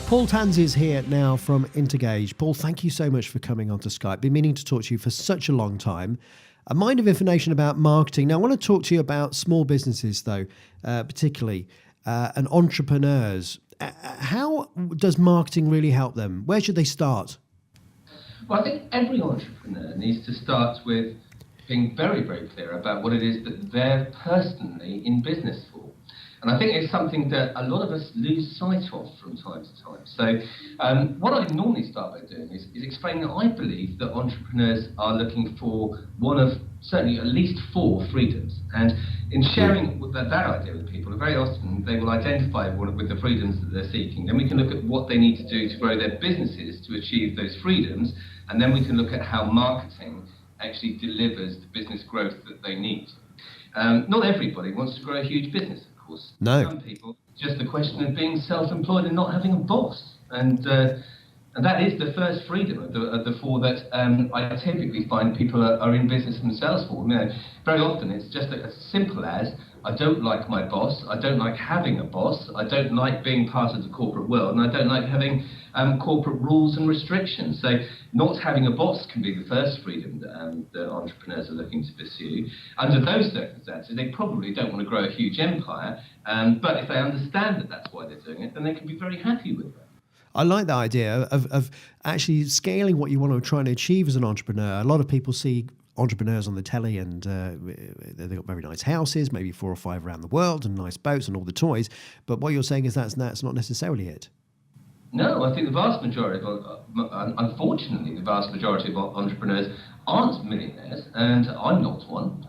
Paul Tansey is here now from Intergage. Paul, thank you so much for coming onto Skype. Been meaning to talk to you for such a long time. A mind of information about marketing. Now, I want to talk to you about small businesses, though, particularly, and entrepreneurs. How does marketing really help them? Where should they start? Well, I think every entrepreneur needs to start with being very, very clear about what it is that they're personally in business for. And I think it's something that a lot of us lose sight of from time to time. So what I normally start by doing is explaining that I believe that entrepreneurs are looking for one of certainly at least 4 freedoms. And in sharing that idea with people, very often they will identify with the freedoms that they're seeking. Then we can look at what they need to do to grow their businesses to achieve those freedoms. And then we can look at how marketing actually delivers the business growth that they need. Not everybody wants to grow a huge business. No. Some people, just the question of being self-employed and not having a boss. And that is the first freedom of the 4 that I typically find people are in business themselves for. You know, very often it's just as simple as, I don't like my boss, I don't like having a boss, I don't like being part of the corporate world, and I don't like having corporate rules and restrictions. So not having a boss can be the first freedom that entrepreneurs are looking to pursue. Under those circumstances, they probably don't want to grow a huge empire, but if they understand that that's why they're doing it, then they can be very happy with it. I like the idea of actually scaling what you want to try and achieve as an entrepreneur. A lot of people see entrepreneurs on the telly and they've got very nice houses, maybe 4 or 5 around the world, and nice boats and all the toys. But what you're saying is that's not necessarily it. No, I think the vast majority unfortunately, the vast majority of entrepreneurs aren't millionaires, and I'm not one.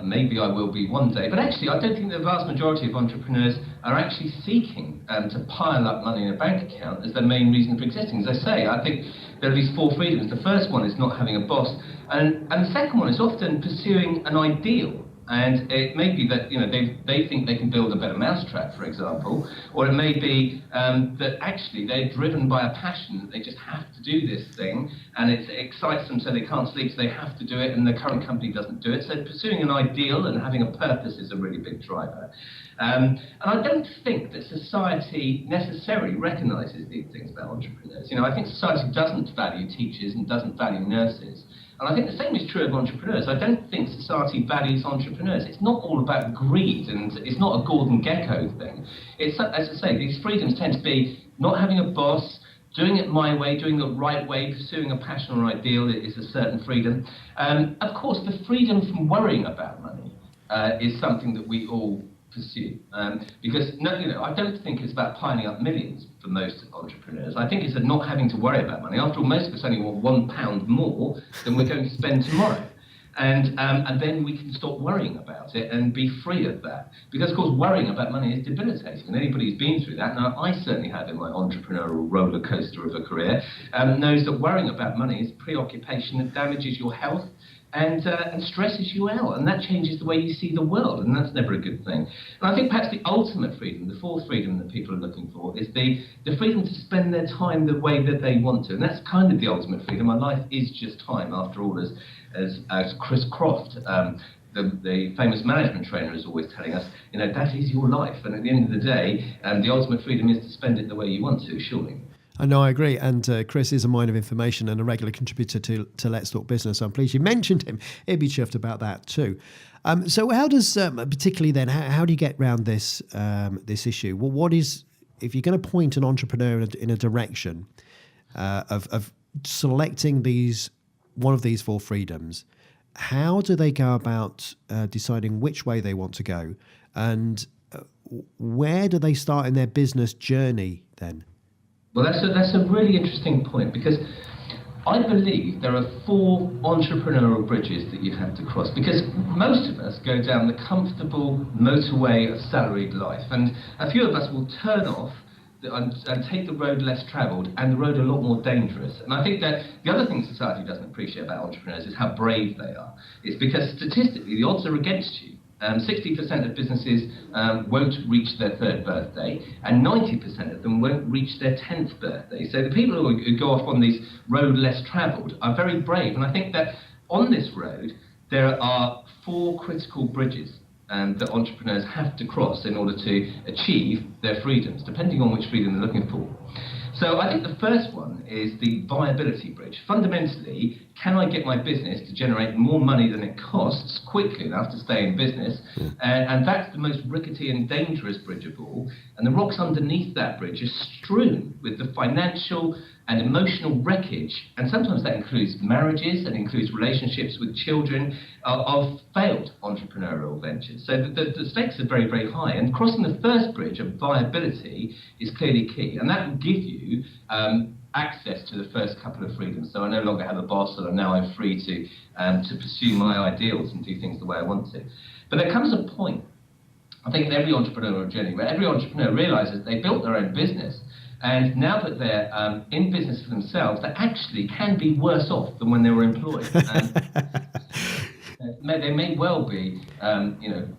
Maybe I will be one day, but actually I don't think the vast majority of entrepreneurs are actually seeking to pile up money in a bank account as their main reason for existing. As I say, I think there are these 4 freedoms. The first one is not having a boss, and the second one is often pursuing an ideal. And it may be that they think they can build a better mousetrap, for example, or it may be that actually they're driven by a passion that they just have to do this thing, and it excites them so they can't sleep, so they have to do it, and the current company doesn't do it. So pursuing an ideal and having a purpose is a really big driver. And I don't think that society necessarily recognises these things about entrepreneurs. I think society doesn't value teachers and doesn't value nurses. And I think the same is true of entrepreneurs. I don't think society values entrepreneurs. It's not all about greed, and it's not a Gordon Gekko thing. It's, as I say, these freedoms tend to be not having a boss, doing it my way, doing it the right way, pursuing a passion or ideal is a certain freedom. Of course, the freedom from worrying about money is something that we all pursue. Because I don't think it's about piling up millions for most entrepreneurs. I think it's not having to worry about money. After all, most of us only want £1 more than we're going to spend tomorrow. And then we can stop worrying about it and be free of that. Because, of course, worrying about money is debilitating. And anybody who's been through that, now I certainly have in my entrepreneurial roller coaster of a career, knows that worrying about money is preoccupation that damages your health and stresses you out, and that changes the way you see the world, and that's never a good thing. And I think perhaps the ultimate freedom, the 4th freedom that people are looking for, is the freedom to spend their time the way that they want to, and that's kind of the ultimate freedom. My life is just time, after all, as Chris Croft, the famous management trainer, is always telling us, that is your life, and at the end of the day, the ultimate freedom is to spend it the way you want to, surely. I know, I agree. And Chris is a mind of information and a regular contributor to Let's Talk Business. I'm pleased you mentioned him. He'd be chuffed about that too. So how does, particularly then, how do you get around this issue? Well, what is, if you're going to point an entrepreneur in a direction of selecting one of these 4 freedoms, how do they go about deciding which way they want to go? And where do they start in their business journey then? Well, that's a really interesting point, because I believe there are 4 entrepreneurial bridges that you have to cross, because most of us go down the comfortable motorway of salaried life, and a few of us will turn off and take the road less travelled, and the road a lot more dangerous. And I think that the other thing society doesn't appreciate about entrepreneurs is how brave they are. It's because statistically the odds are against you. 60% of businesses won't reach their 3rd birthday, and 90% of them won't reach their 10th birthday. So the people who go off on this road less travelled are very brave. And I think that on this road, there are 4 critical bridges that entrepreneurs have to cross in order to achieve their freedoms, depending on which freedom they're looking for. So I think the first one is the viability bridge. Fundamentally, can I get my business to generate more money than it costs quickly enough to stay in business? And that's the most rickety and dangerous bridge of all. And the rocks underneath that bridge are strewn with the financial and emotional wreckage, and sometimes that includes marriages and includes relationships with children of failed entrepreneurial ventures. So the stakes are very, very high, and crossing the first bridge of viability is clearly key, and that will give you access to the first couple of freedoms. So I no longer have a boss, and now I'm free to pursue my ideals and do things the way I want to. But there comes a point, I think, in every entrepreneurial journey where every entrepreneur realizes they built their own business, and now that they're in business for themselves, they actually can be worse off than when they were employed. They may well be,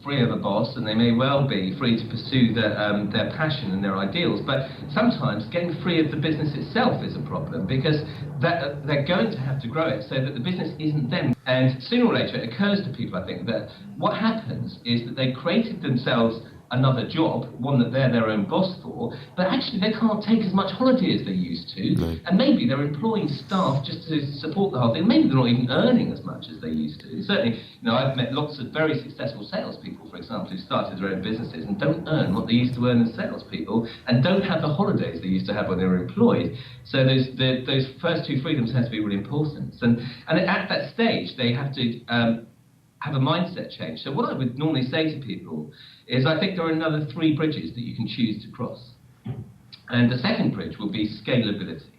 free of a boss, and they may well be free to pursue their passion and their ideals. But sometimes getting free of the business itself is a problem, because they're going to have to grow it so that the business isn't them. And sooner or later, it occurs to people, I think, that what happens is that they created themselves another job, one that they're their own boss for, but actually they can't take as much holiday as they used to, and maybe they're employing staff just to support the whole thing. Maybe they're not even earning as much as they used to. Certainly, I've met lots of very successful salespeople, for example, who started their own businesses and don't earn what they used to earn as salespeople, and don't have the holidays they used to have when they were employed. So those first two freedoms have to be really important. And at that stage, they have to have a mindset change. So what I would normally say to people is, I think there are another 3 bridges that you can choose to cross. And the second bridge will be scalability.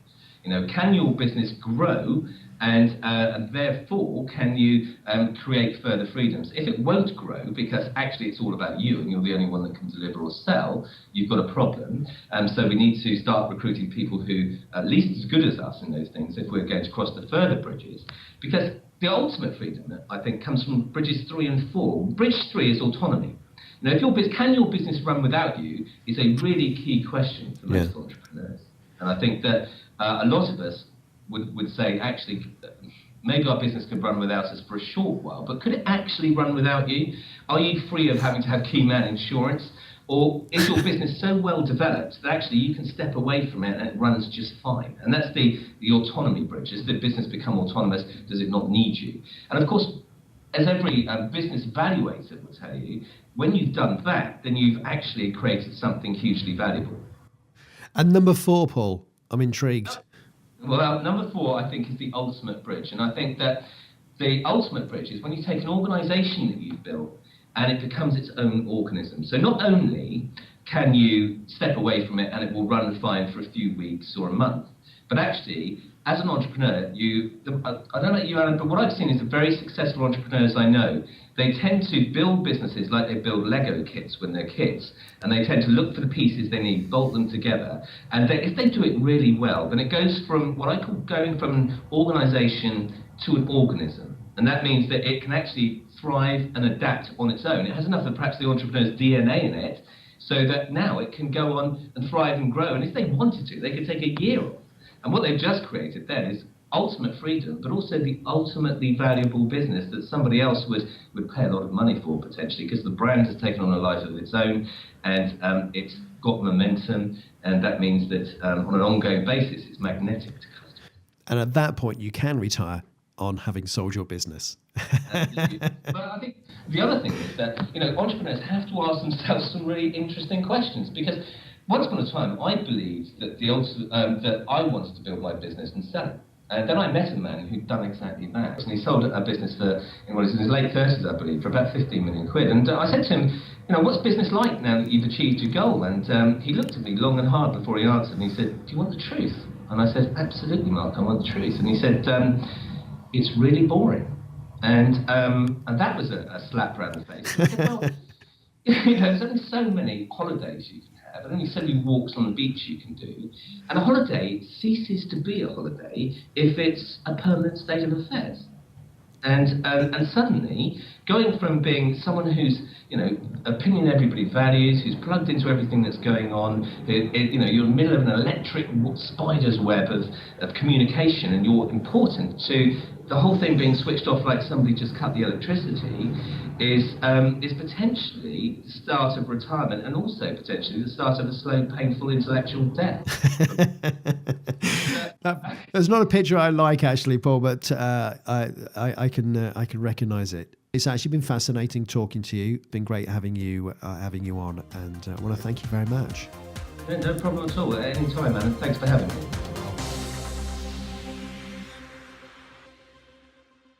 Can your business grow, and therefore can you create further freedoms? If it won't grow, because actually it's all about you and you're the only one that can deliver or sell, you've got a problem. So we need to start recruiting people who are at least as good as us in those things if we're going to cross the further bridges. Because the ultimate freedom, I think, comes from bridges 3 and 4. Bridge 3 is autonomy. If can your business run without you is a really key question for most entrepreneurs. And I think that a lot of us would say, actually, maybe our business can run without us for a short while, but could it actually run without you? Are you free of having to have key man insurance? Or is your business so well developed that actually you can step away from it and it runs just fine? And that's the autonomy bridge. Does the business become autonomous? Does it not need you? And of course, as every business evaluator will tell you, when you've done that, then you've actually created something hugely valuable. And number 4, Paul, I'm intrigued. Well, number 4, I think, is the ultimate bridge. And I think that the ultimate bridge is when you take an organization that you've built and it becomes its own organism. So not only can you step away from it and it will run fine for a few weeks or a month, but actually, as an entrepreneur, I don't know about you, Alan, but what I've seen is the very successful entrepreneurs I know, they tend to build businesses like they build Lego kits when they're kids, and they tend to look for the pieces they need, bolt them together, and if they do it really well, then it goes from what I call going from an organization to an organism. And that means that it can actually thrive and adapt on its own. It has enough of perhaps the entrepreneur's DNA in it, so that now it can go on and thrive and grow. And if they wanted to, they could take a year off. And what they've just created then is ultimate freedom, but also the ultimately valuable business that somebody else would pay a lot of money for, potentially, because the brand has taken on a life of its own, and it's got momentum, and that means that on an ongoing basis, it's magnetic to customers. And at that point, you can retire on having sold your business. But I think the other thing is that entrepreneurs have to ask themselves some really interesting questions, because once upon a time I believed that that I wanted to build my business and sell it. And then I met a man who'd done exactly that. And he sold a business in his late 30s, I believe, for about 15 million quid. And I said to him, what's business like now that you've achieved your goal? And he looked at me long and hard before he answered, and he said, do you want the truth? And I said, absolutely, Mark, I want the truth. And he said, it's really boring. And that was a slap around the face. I said, well, there's only so many holidays you can have, and only so many walks on the beach you can do. And a holiday ceases to be a holiday if it's a permanent state of affairs. And suddenly, going from being someone who's, opinion everybody values, who's plugged into everything that's going on, you're in the middle of an electric spider's web of communication, and you're important, to the whole thing being switched off like somebody just cut the electricity, is potentially the start of retirement, and also potentially the start of a slow, painful intellectual death. That's not a picture I like, actually, Paul, but I can recognise it. It's actually been fascinating talking to you. Been great having you on, and I want to thank you very much. No problem at all. At any time, man. Thanks for having me.